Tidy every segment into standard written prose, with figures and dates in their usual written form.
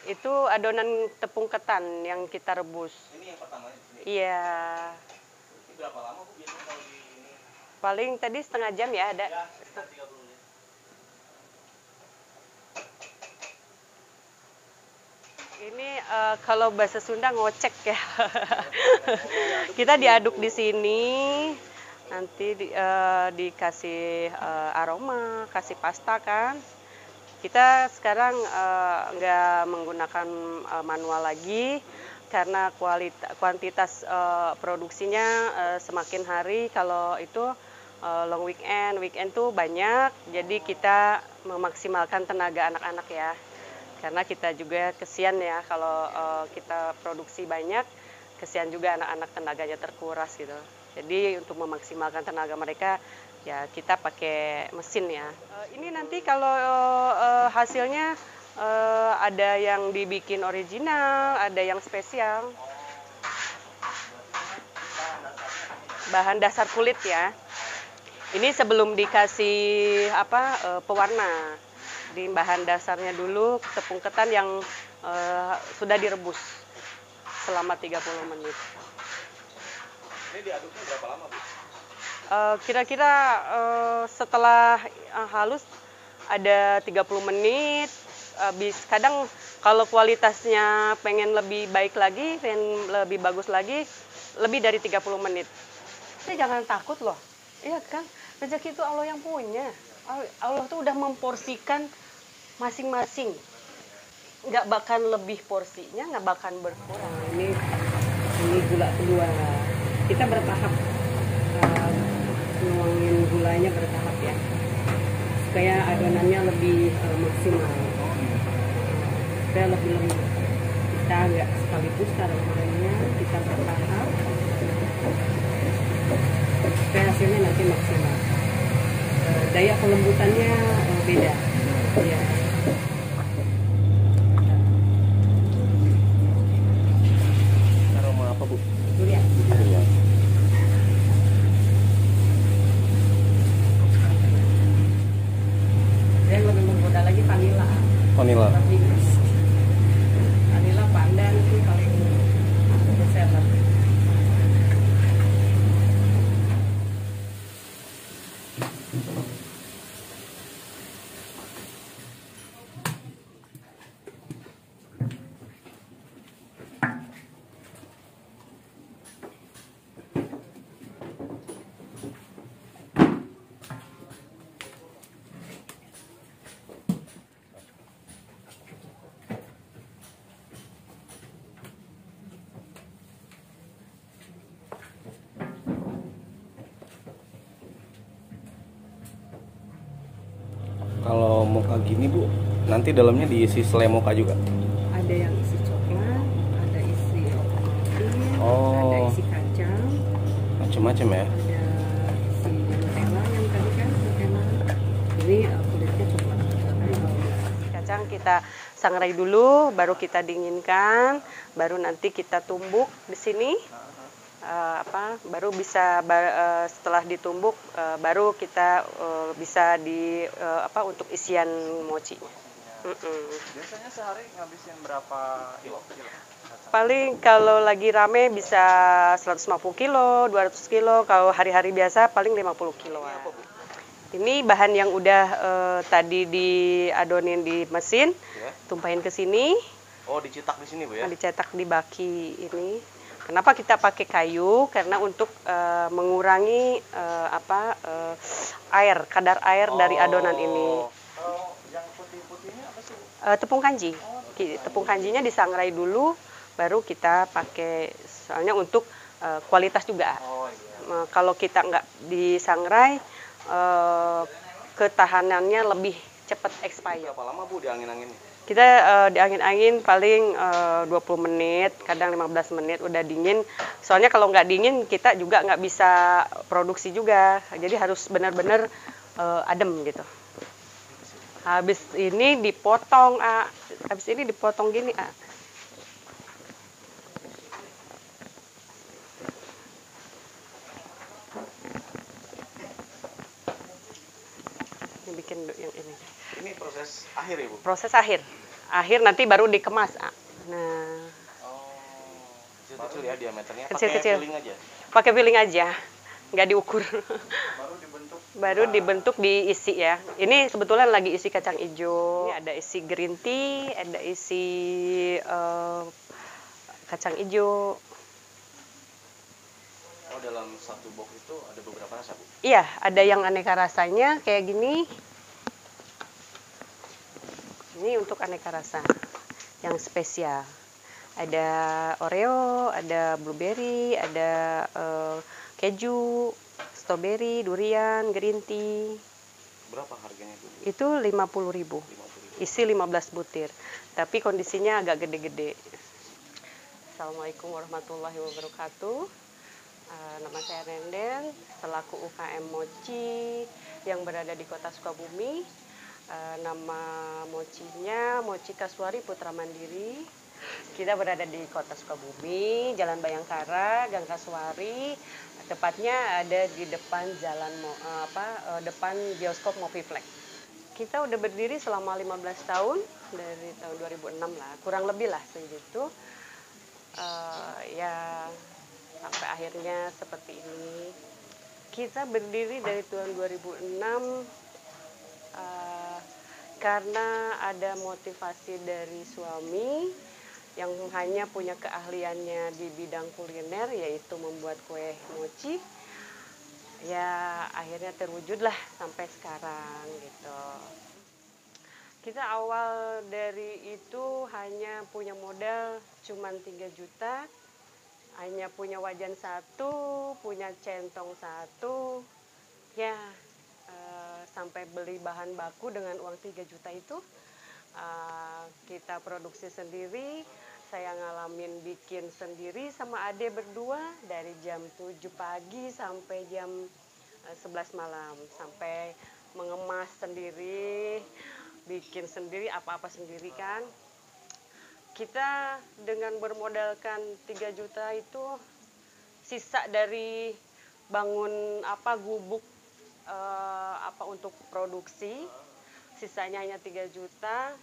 Itu adonan tepung ketan yang kita rebus. Ini yang pertamanya di sini? Iya. Ini berapa lama Bu biasanya kalau di ini? Paling tadi setengah jam ya ada. Ya, sekitar 30 menit. Ini kalau bahasa Sunda ngocek ya. Kita diaduk di sini, nanti dikasih aroma, kasih pasta kan. Kita sekarang nggak menggunakan manual lagi karena kuantitas produksinya semakin hari. Kalau itu long weekend tuh banyak, jadi kita memaksimalkan tenaga anak-anak ya. Karena kita juga kesian ya kalau kita produksi banyak, kesian juga anak-anak tenaganya terkuras gitu. Jadi untuk memaksimalkan tenaga mereka, ya kita pakai mesin ya. Ini nanti kalau hasilnya ada yang dibikin original, ada yang spesial. Bahan dasar kulit ya. Ini sebelum dikasih pewarna. Di bahan dasarnya dulu tepung ketan yang sudah direbus selama 30 menit. Ini diaduknya berapa lama Bu? Kira-kira setelah halus ada 30 menit. Kadang kalau kualitasnya pengen lebih baik lagi, pengen lebih bagus lagi, lebih dari 30 menit. Jangan takut loh. Iya kan? Rezeki itu Allah yang punya. Allah tuh udah memporsikan masing-masing. Nggak bakal lebih porsinya, nggak bakal berkurang. Ini gula kedua. Kita bertahap nuangin gulanya bertahap ya, supaya adonannya lebih maksimal, supaya lebih lembut. Kita nggak sekaligus taruh gulanya, kita bertahap supaya hasilnya nanti maksimal. Daya kelembutannya beda. Ya. Aroma apa Bu? Durian. Durian. Yang lebih menggoda lagi vanila. Vanila. Vanila pandan itu paling bestseller. Kalau mocha gini Bu, nanti dalamnya diisi selai mocha juga? Ada yang isi coklat, ada isi ovaltine, Oh. ada isi kacang, Macam-macam ya? ada isi Nutella yang tadi kan Nutella. Ini kulitnya coklat. Kacang kita sangrai dulu, baru kita dinginkan, baru nanti kita tumbuk di sini. Baru bisa setelah ditumbuk baru kita bisa untuk isian mochinya. Biasanya sehari ngabisin berapa kilo? Paling kalau lagi rame bisa 150 kilo, 200 kilo. Kalau hari-hari biasa paling 50 kilo. Ini bahan yang udah tadi diadonin di mesin, tumpahin ke sini. Oh, dicetak di sini Bu ya? Dicetak di baki ini. Kenapa kita pakai kayu? Karena untuk mengurangi kadar air dari adonan ini. Kalau yang putih-putih ini apa sih? Tepung kanji. Tepung kanjinya disangrai dulu, baru kita pakai. Soalnya untuk kualitas juga. Oh iya. Kalau kita nggak disangrai, ketahanannya lebih cepat expired. Berapa lama Bu diangin-angin? Kita diangin-angin paling 20 menit, kadang 15 menit udah dingin. Soalnya kalau nggak dingin kita juga nggak bisa produksi juga. Jadi harus benar-benar adem gitu. Habis ini dipotong, gini. Ini bikin yang ini. Ini proses akhir ya Bu? Proses akhir. akhir nanti baru dikemas. Nah, kecil-kecil ya diameternya. Kecil-kecil. Pakai filling aja. Pakai filling aja, nggak diukur. Baru dibentuk. Baru dibentuk, diisi ya. Ini sebetulnya lagi isi kacang hijau. Ini ada isi green tea, ada isi kacang hijau. Oh, dalam satu box itu ada beberapa rasa, Bu? Iya, ada yang aneka rasanya kayak gini. Ini untuk aneka rasa yang spesial. Ada Oreo, ada blueberry, ada keju, strawberry, durian, green tea. Berapa harganya itu, Bu? Itu 50.000. 50.000. Isi 15 butir. Tapi kondisinya agak gede-gede. Assalamualaikum warahmatullahi wabarakatuh. Nama saya Renden, selaku UKM Mochi yang berada di Kota Sukabumi. Nama mochinya Mochi Kasuari Putra Mandiri. Kita berada di Kota Sukabumi, Jalan Bayangkara, Gang Kasuari. Tepatnya ada di depan depan bioskop Moviplex. Kita udah berdiri selama 15 tahun, dari tahun 2006 lah, kurang lebih lah segitu. Ya sampai akhirnya seperti ini. Kita berdiri dari tahun 2006 karena ada motivasi dari suami yang hanya punya keahliannya di bidang kuliner, yaitu membuat kue mochi. Ya akhirnya terwujudlah sampai sekarang gitu. Kita awal dari itu hanya punya modal cuman 3 juta, hanya punya wajan 1, punya centong 1, ya sampai beli bahan baku dengan uang 3 juta itu. Kita produksi sendiri, saya ngalamin bikin sendiri sama ade berdua dari jam 7 pagi sampai jam 11 malam, sampai mengemas sendiri, bikin sendiri, apa-apa sendiri kan. Kita dengan bermodalkan 3 juta itu sisa dari bangun gubuk untuk produksi, sisanya hanya 3 juta.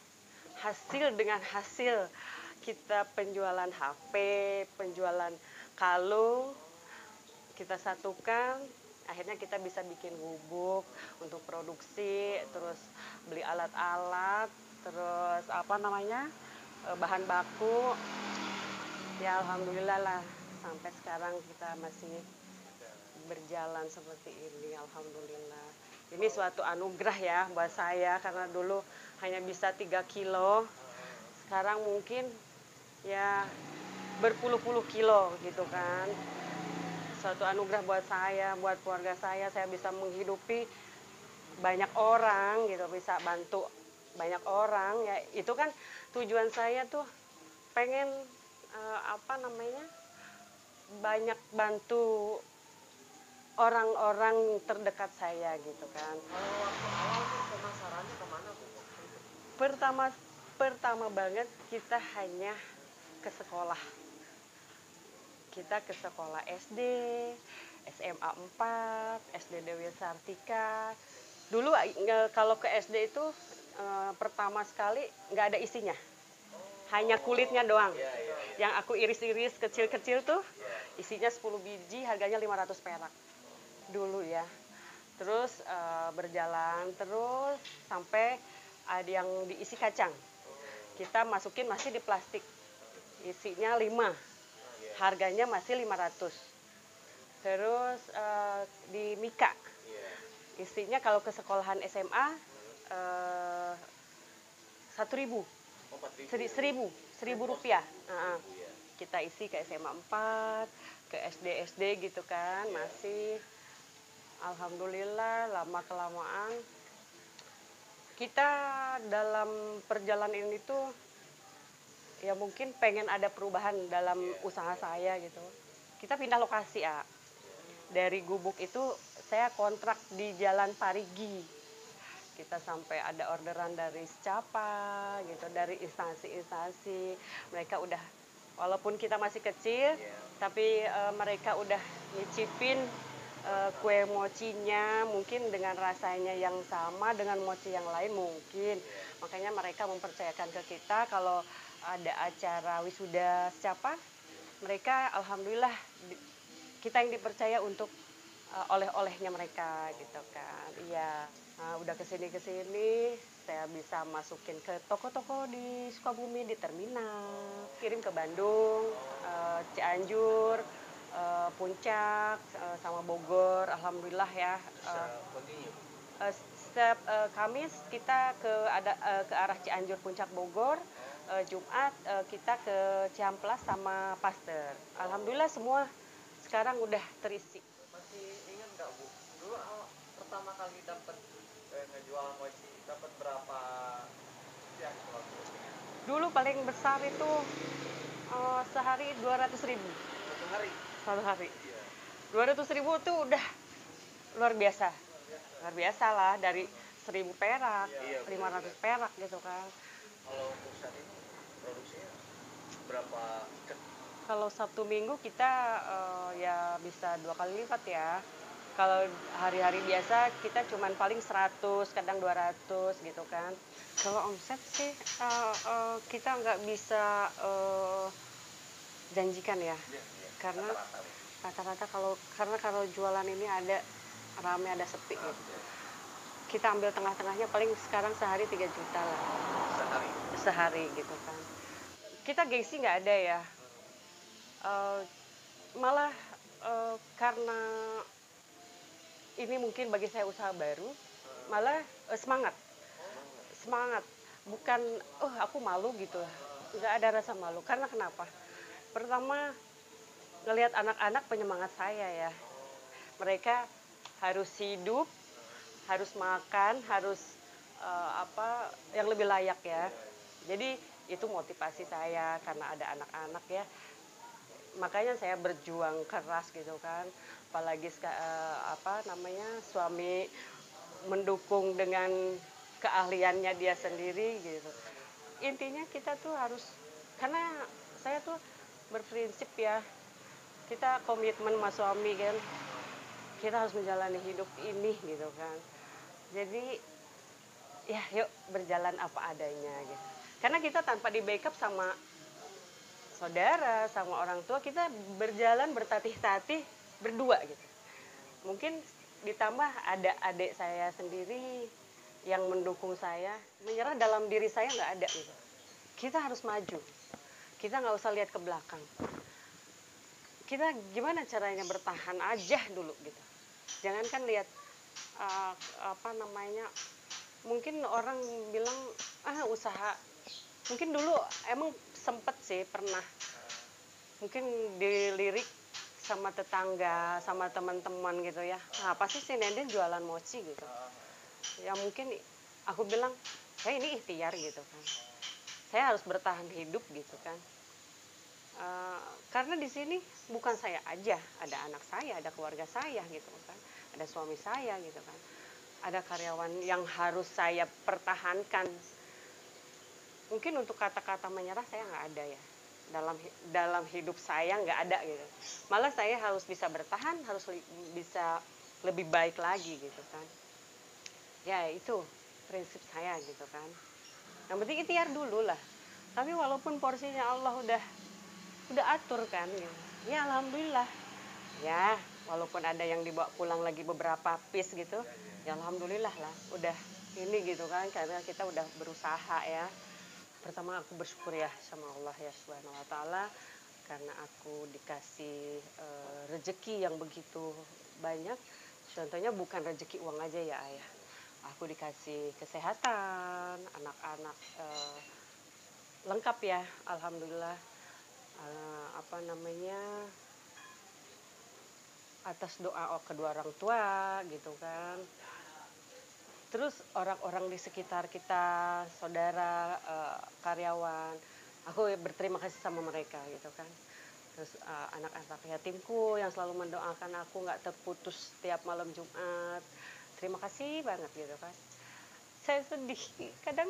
Hasil dengan hasil kita penjualan HP, penjualan kalung, kita satukan, akhirnya kita bisa bikin gubuk untuk produksi, terus beli alat-alat, terus bahan baku. Ya alhamdulillah lah, sampai sekarang kita masih berjalan seperti ini, alhamdulillah. Ini suatu anugerah ya buat saya, karena dulu hanya bisa 3 kilo, sekarang mungkin ya berpuluh-puluh kilo gitu kan. Suatu anugerah buat saya, buat keluarga saya bisa menghidupi banyak orang gitu, bisa bantu banyak orang ya. Itu kan tujuan saya tuh, pengen banyak bantu orang-orang terdekat saya gitu kan. Waktu awal tuh pemasarannya kemana, Bu? Pertama banget kita hanya ke sekolah. Kita ke sekolah SD, SMA 4, SD Dewi Sartika. Dulu kalau ke SD itu pertama sekali nggak ada isinya, hanya kulitnya doang. Yang aku iris-iris kecil-kecil tuh, isinya 10 biji, harganya 500 perak dulu ya. Terus berjalan terus sampai ada yang diisi kacang. Kita masukin masih di plastik, isinya 5, harganya masih 500. Terus di Mika, isinya kalau ke sekolahan SMA 1.000, 1.000 rupiah. Kita isi ke SMA 4, ke SD gitu kan, masih. Alhamdulillah lama kelamaan kita dalam perjalanan itu ya mungkin pengen ada perubahan dalam usaha saya gitu. Kita pindah lokasi ya. Dari gubuk itu saya kontrak di Jalan Parigi. Kita sampai ada orderan dari Secapa gitu, dari instansi-instansi. Mereka udah, walaupun kita masih kecil, tapi mereka udah nyicipin kue mochinya mungkin dengan rasanya yang sama dengan mochi yang lain mungkin. Makanya mereka mempercayakan ke kita kalau ada acara wisuda siapa, mereka alhamdulillah kita yang dipercaya untuk oleh-olehnya mereka gitu kan. Iya, udah kesini saya bisa masukin ke toko-toko di Sukabumi, di terminal, kirim ke Bandung, Cianjur, Puncak, sama Bogor, alhamdulillah ya. Setiap Kamis kita ke arah Cianjur, Puncak, Bogor. Jumat kita ke Ciamplas sama Pasteur. Alhamdulillah semua sekarang udah terisi. Masih ingat nggak Bu? Dulu pertama kali dapat ngejual mochi dapat berapa rupiah itu waktu itu? Dulu paling besar itu sehari 200.000. Satu hari? Satu hari. Iya. 200.000 tuh udah luar biasa. Luar biasa lah, dari 1.000 perak, Iya, 500 perak gitu kan. Kalau untuk saat ini produksinya berapa ikat? Kalau Sabtu Minggu kita ya bisa 2 kali lipat ya. Kalau hari-hari biasa kita cuman paling 100, kadang 200 gitu kan. Kalau omset sih kita nggak bisa janjikan ya. Iya. Karena Rata-rata, Bu. rata-rata kalau jualan ini ada rame ada sepi gitu. Kita ambil tengah-tengahnya paling sekarang sehari 3 juta lah. Sehari? Sehari gitu kan. Kita gengsi nggak ada ya. Malah karena ini mungkin bagi saya usaha baru, malah semangat. Bukan, aku malu gitu. Nggak ada rasa malu. Karena kenapa? Pertama, ngelihat anak-anak penyemangat saya ya. Mereka harus hidup, harus makan, harus yang lebih layak ya. Jadi itu motivasi saya karena ada anak-anak ya. Makanya saya berjuang keras gitu kan. Apalagi suami mendukung dengan keahliannya dia sendiri gitu. Intinya kita tuh harus, karena saya tuh berprinsip ya, kita komitmen sama suami kan, kita harus menjalani hidup ini gitu kan. Jadi ya yuk berjalan apa adanya gitu. Karena kita tanpa di backup sama saudara, sama orang tua, kita berjalan bertatih-tatih berdua gitu. Mungkin ditambah ada adik saya sendiri yang mendukung saya, menyerah dalam diri saya nggak ada gitu. Kita harus maju, kita nggak usah lihat ke belakang. Kita gimana caranya bertahan aja dulu gitu. Jangankan lihat mungkin orang bilang usaha. Mungkin dulu emang sempet sih pernah. Mungkin dilirik sama tetangga, sama teman-teman gitu ya. Apa sih si Nenden jualan mochi gitu. Ya mungkin aku bilang, ini ikhtiar gitu kan. Saya harus bertahan hidup gitu kan. Karena di sini bukan saya aja, ada anak saya, ada keluarga saya gitu kan. Ada suami saya gitu kan. Ada karyawan yang harus saya pertahankan. Mungkin untuk kata-kata menyerah saya nggak ada ya. Dalam hidup saya nggak ada gitu. Malah saya harus bisa bertahan, harus bisa lebih baik lagi gitu kan. Ya itu prinsip saya gitu kan. Yang penting ikhtiar dulu lah. Tapi walaupun porsinya Allah udah atur kan gitu. Ya alhamdulillah. Ya walaupun ada yang dibawa pulang lagi beberapa piece gitu. Ya alhamdulillah lah. Udah ini gitu kan, karena kita udah berusaha ya. Pertama aku bersyukur ya sama Allah ya Subhanahu wa taala karena aku dikasih rezeki yang begitu banyak. Contohnya bukan rezeki uang aja ya Ayah. Aku dikasih kesehatan, anak-anak lengkap ya, alhamdulillah. Atas doa kedua orang tua gitu kan. Terus orang-orang di sekitar kita, saudara, karyawan, aku berterima kasih sama mereka gitu kan. Terus anak-anak yatimku yang selalu mendoakan aku nggak terputus setiap malam Jumat. Terima kasih banget gitu kan. Saya sedih, kadang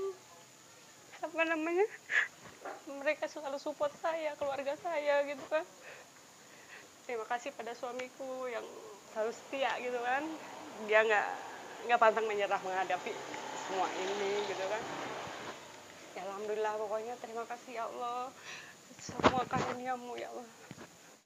mereka selalu support saya, keluarga saya gitu kan. terima kasih pada suamiku yang selalu setia gitu kan. Dia nggak pantang menyerah menghadapi semua ini gitu kan. Ya, alhamdulillah pokoknya terima kasih ya Allah semua karunia-Mu ya Allah.